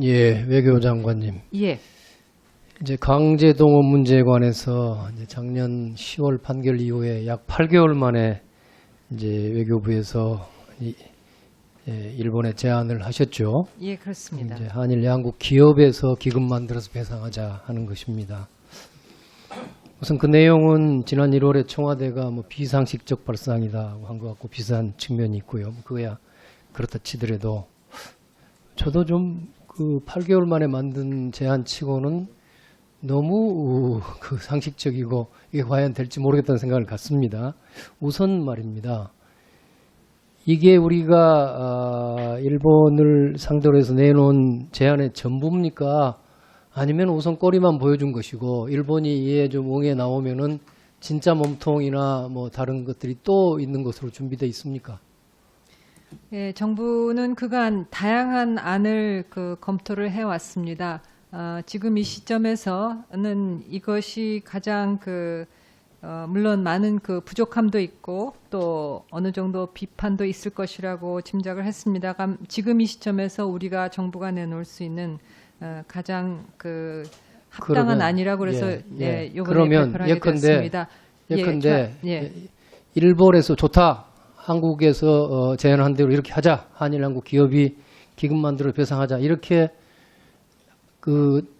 예, 외교장관님. 예. 이제 강제동원 문제에 관해서 이제 작년 10월 판결 이후에 약 8개월 만에 이제 외교부에서 일본에 제안을 하셨죠. 예, 그렇습니다. 이제 한일 양국 기업에서 기금 만들어서 배상하자 하는 것입니다. 우선 그 내용은 지난 1월에 청와대가 뭐 비상식적 발상이다 한 것 같고 비슷한 측면이 있고요. 그거야 그렇다 치더라도 저도 좀 그 8개월 만에 만든 제안치고는 너무 그 상식적이고 이게 과연 될지 모르겠다는 생각을 갖습니다. 우선 말입니다. 이게 우리가 일본을 상대로 해서 내놓은 제안의 전부입니까? 아니면 우선 꼬리만 보여준 것이고 일본이 이에 좀 응해 나오면은 진짜 몸통이나 뭐 다른 것들이 또 있는 것으로 준비되어 있습니까? 예, 정부는 그간 다양한 안을 검토를 해왔습니다. 지금 이 시점에서는 이것이 가장 물론 많은 부족함도 있고 또 어느 정도 비판도 있을 것이라고 짐작을 했습니다. 지금 이 시점에서 우리가 정부가 내놓을 수 있는 가장 합당한 안이라고 그래서 이번에 발표하게 됐습니다. 예컨대 일본에서 좋다. 한국에서 제안한 대로 이렇게 하자. 한일 한국 기업이 기금 만들어 배상하자. 이렇게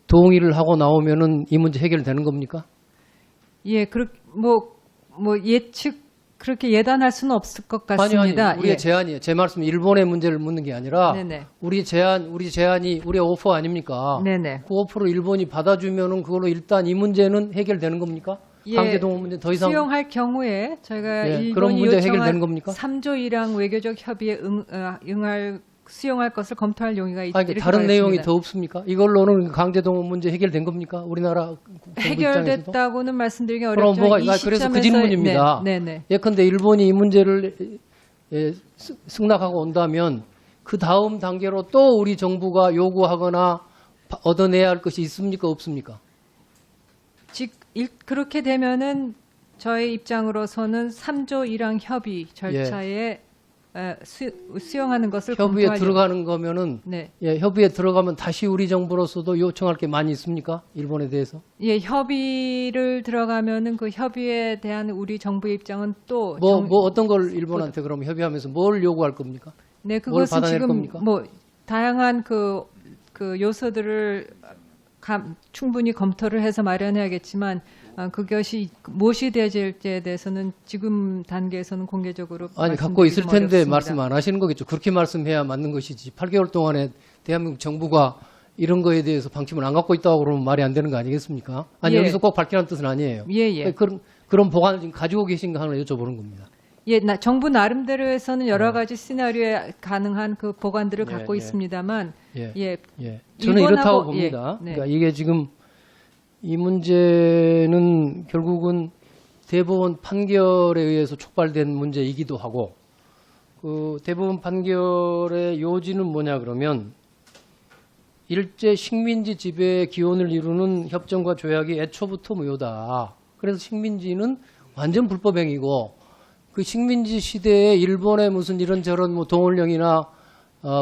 동의를 하고 나오면은 이 문제 해결되는 겁니까? 예, 예측 그렇게 예단할 수는 없을 것 같습니다. 아니, 우리의 제안이에요. 제 말씀은 일본의 문제를 묻는 게 아니라 네네. 우리 제안이 우리의 오퍼 아닙니까? 네네. 그 오퍼를 일본이 받아주면은 그걸로 일단 이 문제는 해결되는 겁니까? 강제동원 문제 더 이상 수용할 경우에 저희가 일본이 그런 문제 해결되는 요청한 겁니까? 3조 1항 외교적 협의에 수용할 것을 검토할 용의가 있다. 아니, 다른 내용이 더 없습니까? 이걸로는 강제동원 문제 해결된 겁니까? 우리나라 해결됐다고는 말씀드리기 그럼 어렵죠. 뭐가 그래서 그 질문입니다. 예컨대 일본이 이 문제를 승낙하고 온다면 그 다음 단계로 또 우리 정부가 요구하거나 얻어내야 할 것이 있습니까? 없습니까? 그렇게 되면은 저의 입장으로서는 3조 1항 협의 절차에 수용하는 것을 협의에 들어가는 거면은 협의에 들어가면 다시 우리 정부로서도 요청할 게 많이 있습니까? 일본에 대해서? 예, 협의를 들어가면은 그 협의에 대한 우리 정부의 입장은 또 어떤 걸 일본한테 그럼 협의하면서 뭘 요구할 겁니까? 네, 그것은 지금 겁니까? 다양한 요소들을 충분히 검토를 해서 마련해야겠지만 그것이 무엇이 되어질지에 대해서는 지금 단계에서는 공개적으로 갖고 있을 텐데 어렵습니다. 말씀 안 하시는 거겠죠. 그렇게 말씀해야 맞는 것이지. 8개월 동안에 대한민국 정부가 이런 거에 대해서 방침을 안 갖고 있다고 그러면 말이 안 되는 거 아니겠습니까? 여기서 꼭 밝히라는 뜻은 아니에요. 그런 보관을 지금 가지고 계신가 하나 여쭤보는 겁니다. 정부 나름대로에서는 여러 가지 시나리오에 가능한 보관들을 갖고 있습니다만 저는 이렇다고 봅니다. 그러니까 이게 지금 이 문제는 결국은 대법원 판결에 의해서 촉발된 문제이기도 하고 그 대법원 판결의 요지는 뭐냐 그러면 일제 식민지 지배의 기원을 이루는 협정과 조약이 애초부터 무효다. 그래서 식민지는 완전 불법행위고 그 식민지 시대에 일본의 무슨 이런저런 동원령이나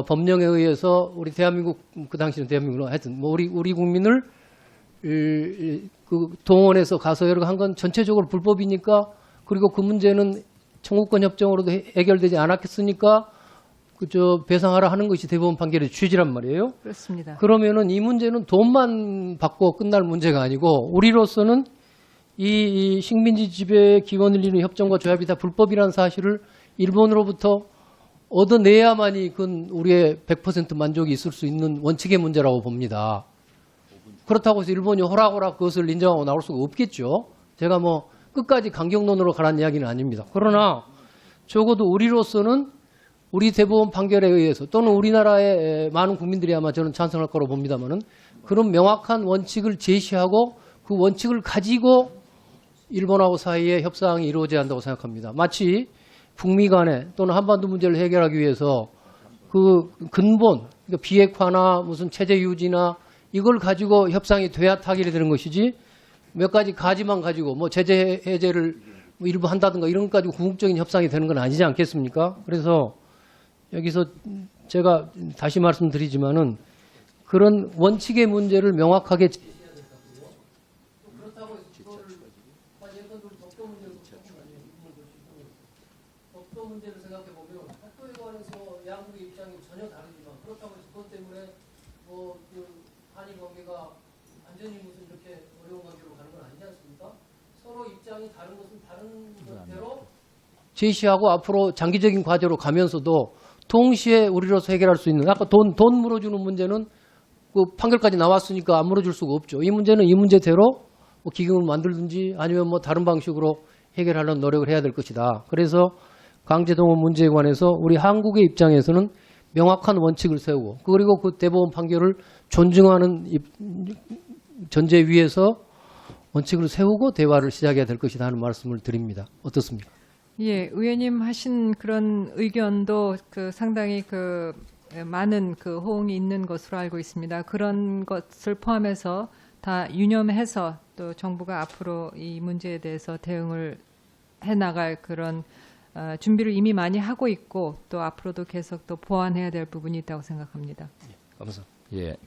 법령에 의해서 우리 대한민국 그 당시는 대한민국으로 하여튼 우리 국민을 동원해서 가서 여러 한 건 전체적으로 불법이니까 그리고 그 문제는 청구권 협정으로도 해결되지 않았겠으니까 배상하라 하는 것이 대법원 판결의 취지란 말이에요. 그렇습니다. 그러면은 이 문제는 돈만 받고 끝날 문제가 아니고 우리로서는 이 식민지 지배의 기원을 이루는 협정과 조약이 다 불법이라는 사실을 일본으로부터 얻어내야만이 그건 우리의 100% 만족이 있을 수 있는 원칙의 문제라고 봅니다. 그렇다고 해서 일본이 호락호락 그것을 인정하고 나올 수가 없겠죠. 제가 끝까지 강경론으로 가라는 이야기는 아닙니다. 그러나 적어도 우리로서는 우리 대법원 판결에 의해서 또는 우리나라의 많은 국민들이 아마 저는 찬성할 거라고 봅니다만은 그런 명확한 원칙을 제시하고 그 원칙을 가지고 일본하고 사이에 협상이 이루어져야 한다고 생각합니다. 마치 북미 간에 또는 한반도 문제를 해결하기 위해서 그 근본, 그러니까 비핵화나 무슨 체제 유지나 이걸 가지고 협상이 돼야 타결이 되는 것이지 몇 가지 가지만 가지고 제재 해제를 일부 한다든가 이런 것 가지고 궁극적인 협상이 되는 건 아니지 않겠습니까? 그래서 여기서 제가 다시 말씀드리지만은 그런 원칙의 문제를 명확하게 제시해야 될 것 같고요. 또 그렇다고 해서 그거를 예컨대 독도 문제를 독도 문제를 생각해 보면 독도에 관해서 양국의 입장이 전혀 다르지만 그렇다고 해서 그것 때문에 그 한일 관계가 완전히 무슨 이렇게 어려운 관계로 가는 건 아니지 않습니까? 서로 입장이 다른 것은 다른 것대로 제시하고 앞으로 장기적인 과제로 가면서도 동시에 우리로서 해결할 수 있는 아까 돈 물어주는 문제는 그 판결까지 나왔으니까 안 물어줄 수가 없죠. 이 문제는 이 문제대로 뭐 기금을 만들든지 아니면 뭐 다른 방식으로 해결하려는 노력을 해야 될 것이다. 그래서 강제동원 문제에 관해서 우리 한국의 입장에서는 명확한 원칙을 세우고 그리고 그 대법원 판결을 존중하는 전제 위에서 원칙을 세우고 대화를 시작해야 될 것이다 하는 말씀을 드립니다. 어떻습니까? 예, 의원님 하신 그런 의견도 상당히 많은 호응이 있는 것으로 알고 있습니다. 그런 것을 포함해서 다 유념해서 또 정부가 앞으로 이 문제에 대해서 대응을 해나갈 그런 준비를 이미 많이 하고 있고 또 앞으로도 계속 또 보완해야 될 부분이 있다고 생각합니다. 감사합니다. 예,